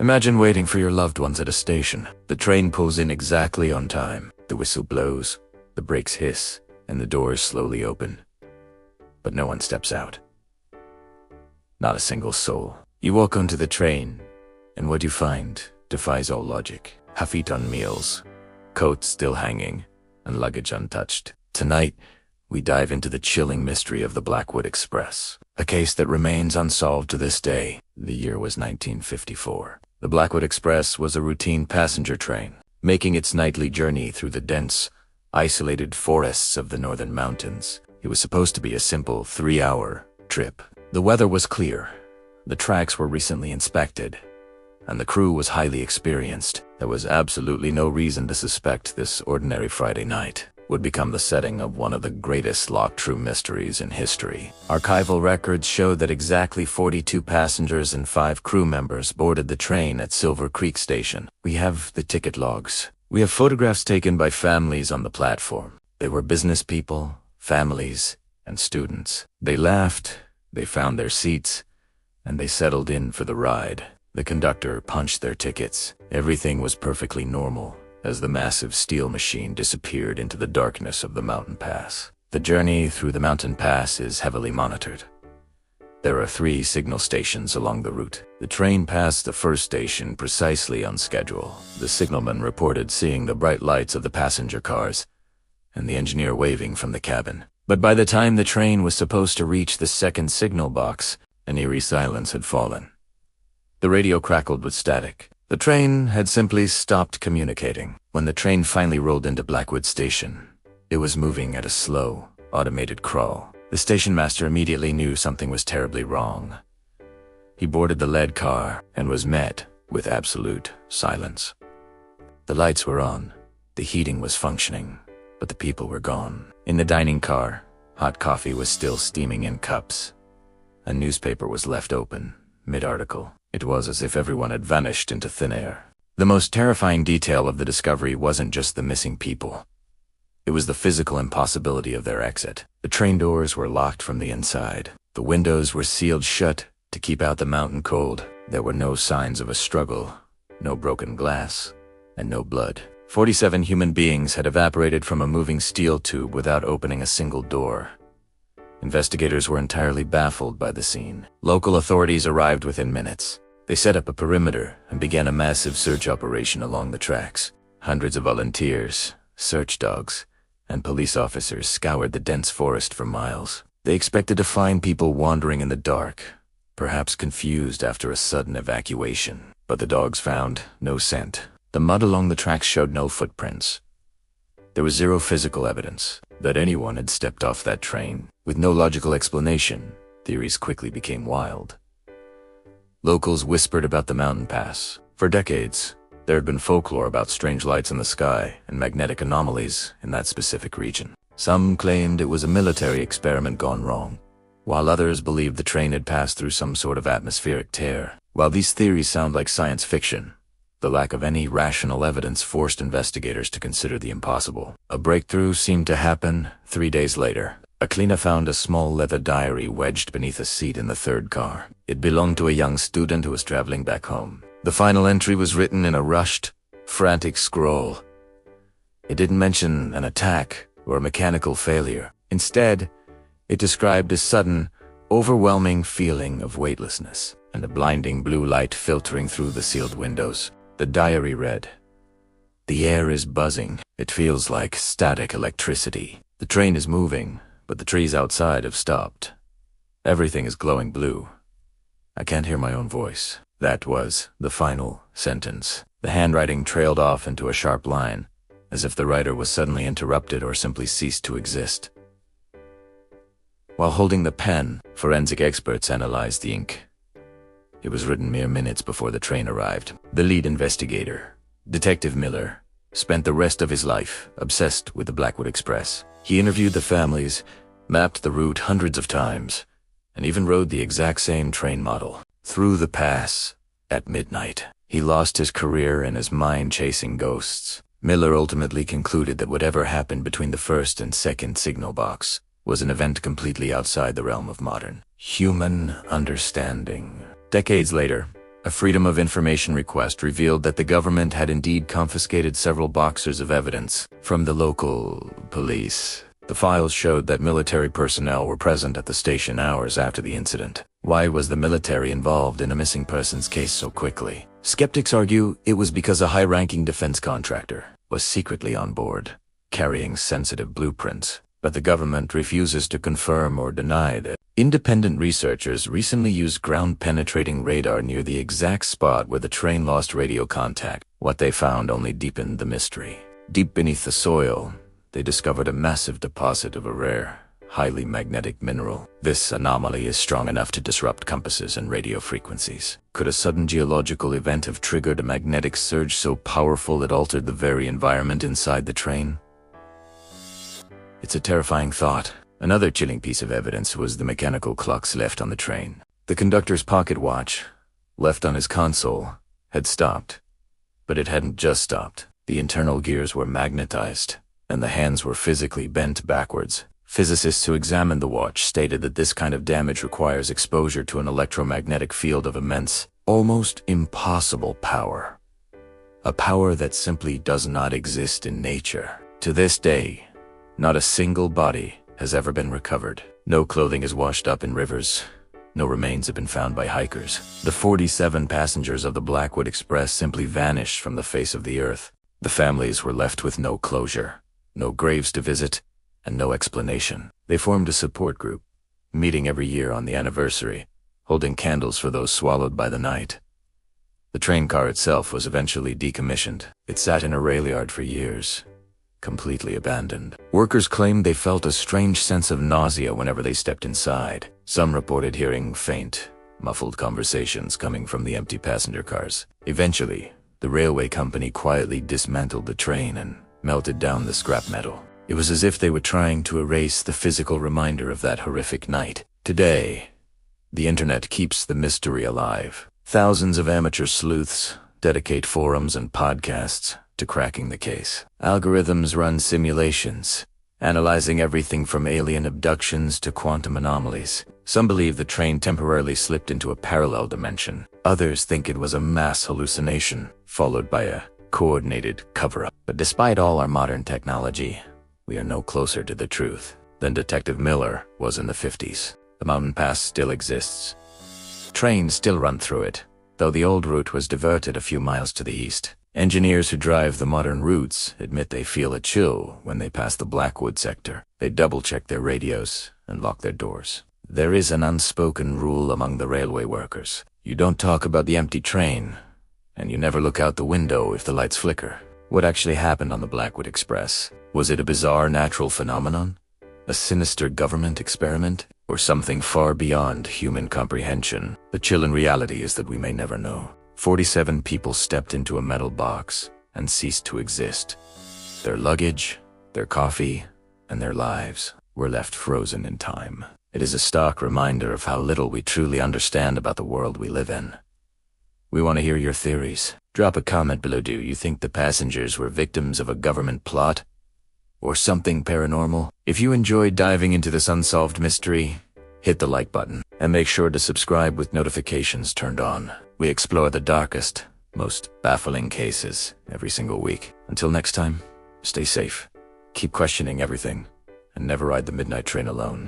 Imagine waiting for your loved ones at a station. The train pulls in exactly on time. The whistle blows, the brakes hiss, and the doors slowly open. But no one steps out. Not a single soul. You walk onto the train, and what you find defies all logic. Half-eaten meals, coats still hanging, and luggage untouched. Tonight, we dive into the chilling mystery of the Blackwood Express, a case that remains unsolved to this day. The year was 1954. The Blackwood Express was a routine passenger train, making its nightly journey through the dense, isolated forests of the northern mountains. It was supposed to be a simple 3-hour trip. The weather was clear, the tracks were recently inspected, and the crew was highly experienced. There was absolutely no reason to suspect this ordinary Friday night would become the setting of one of the greatest locked-room mysteries in history. Archival records showed that exactly 42 passengers and 5 crew members boarded the train at Silver Creek Station. We have the ticket logs. We have photographs taken by families on the platform. They were business people, families, and students. They laughed, they found their seats, and they settled in for the ride. The conductor punched their tickets. Everything was perfectly normal as the massive steel machine disappeared into the darkness of the mountain pass. The journey through the mountain pass is heavily monitored. There are 3 signal stations along the route. The train passed the first station precisely on schedule. The signalman reported seeing the bright lights of the passenger cars and the engineer waving from the cabin. But by the time the train was supposed to reach the second signal box, an eerie silence had fallen. The radio crackled with static. The train had simply stopped communicating. When the train finally rolled into Blackwood Station, it was moving at a slow, automated crawl. The station master immediately knew something was terribly wrong. He boarded the lead car and was met with absolute silence. The lights were on, the heating was functioning, but the people were gone. In the dining car, hot coffee was still steaming in cups. A newspaper was left open, mid-article. It was as if everyone had vanished into thin air. The most terrifying detail of the discovery wasn't just the missing people. It was the physical impossibility of their exit. The train doors were locked from the inside. The windows were sealed shut to keep out the mountain cold. There were no signs of a struggle, no broken glass, and no blood. 47 human beings had evaporated from a moving steel tube without opening a single door. Investigators were entirely baffled by the scene. Local authorities arrived within minutes. They set up a perimeter and began a massive search operation along the tracks. Hundreds of volunteers, search dogs, and police officers scoured the dense forest for miles. They expected to find people wandering in the dark, perhaps confused after a sudden evacuation. But the dogs found no scent. The mud along the tracks showed no footprints. There was zero physical evidence that anyone had stepped off that train. With no logical explanation, theories quickly became wild. Locals whispered about the mountain pass. For decades, there had been folklore about strange lights in the sky and magnetic anomalies in that specific region. Some claimed it was a military experiment gone wrong, while others believed the train had passed through some sort of atmospheric tear. While these theories sound like science fiction, the lack of any rational evidence forced investigators to consider the impossible. A breakthrough seemed to happen 3 days later. A cleaner found a small leather diary wedged beneath a seat in the third car. It belonged to a young student who was traveling back home. The final entry was written in a rushed, frantic scroll. It didn't mention an attack or a mechanical failure. Instead, it described a sudden, overwhelming feeling of weightlessness and a blinding blue light filtering through the sealed windows. The diary read, "The air is buzzing. It feels like static electricity. The train is moving, but the trees outside have stopped. Everything is glowing blue. I can't hear my own voice." That was the final sentence. The handwriting trailed off into a sharp line, as if the writer was suddenly interrupted or simply ceased to exist. While holding the pen, forensic experts analyzed the ink. It was written mere minutes before the train arrived. The lead investigator, Detective Miller, spent the rest of his life obsessed with the Blackwood Express. He interviewed the families, mapped the route hundreds of times, and even rode the exact same train model through the pass at midnight. He lost his career and his mind chasing ghosts. Miller ultimately concluded that whatever happened between the first and second signal box was an event completely outside the realm of modern human understanding. Decades later, A Freedom of Information request revealed that the government had indeed confiscated several boxes of evidence from the local police. The files showed that military personnel were present at the station hours after the incident. Why was the military involved in a missing persons case so quickly? Skeptics argue it was because a high-ranking defense contractor was secretly on board, carrying sensitive blueprints, but the government refuses to confirm or deny that. Independent researchers recently used ground-penetrating radar near the exact spot where the train lost radio contact. What they found only deepened the mystery. Deep beneath the soil, they discovered a massive deposit of a rare, highly magnetic mineral. This anomaly is strong enough to disrupt compasses and radio frequencies. Could a sudden geological event have triggered a magnetic surge so powerful it altered the very environment inside the train? It's a terrifying thought. Another chilling piece of evidence was the mechanical clocks left on the train. The conductor's pocket watch, left on his console, had stopped. But it hadn't just stopped. The internal gears were magnetized, and the hands were physically bent backwards. Physicists who examined the watch stated that this kind of damage requires exposure to an electromagnetic field of immense, almost impossible power. A power that simply does not exist in nature. To this day, not a single body has ever been recovered. No clothing is washed up in rivers. No remains have been found by hikers. The 47 passengers of the Blackwood Express simply vanished from the face of the earth. The families were left with no closure, no graves to visit, and no explanation. They formed a support group, meeting every year on the anniversary, holding candles for those swallowed by the night. The train car itself was eventually decommissioned. It sat in a rail yard for years, completely abandoned. Workers claimed they felt a strange sense of nausea whenever they stepped inside. Some reported hearing faint, muffled conversations coming from the empty passenger cars. Eventually, the railway company quietly dismantled the train and melted down the scrap metal. It was as if they were trying to erase the physical reminder of that horrific night. Today, the internet keeps the mystery alive. Thousands of amateur sleuths dedicate forums and podcasts to cracking the case. Algorithms run simulations, analyzing everything from alien abductions to quantum anomalies. Some believe the train temporarily slipped into a parallel dimension. Others think it was a mass hallucination, followed by a coordinated cover-up. But despite all our modern technology, we are no closer to the truth than Detective Miller was in the 50s. The mountain pass still exists. Trains still run through it, though the old route was diverted a few miles to the east. Engineers who drive the modern routes admit they feel a chill when they pass the Blackwood sector. They double-check their radios and lock their doors. There is an unspoken rule among the railway workers. You don't talk about the empty train, and you never look out the window if the lights flicker. What actually happened on the Blackwood Express? Was it a bizarre natural phenomenon? A sinister government experiment? Or something far beyond human comprehension? The chill in reality is that we may never know. 47 people stepped into a metal box and ceased to exist. Their luggage, their coffee, and their lives were left frozen in time. It is a stark reminder of how little we truly understand about the world we live in. We want to hear your theories. Drop a comment below. Do you think the passengers were victims of a government plot? Or something paranormal? If you enjoyed diving into this unsolved mystery, hit the like button and make sure to subscribe with notifications turned on. We explore the darkest, most baffling cases every single week. Until next time, stay safe, keep questioning everything, and never ride the midnight train alone.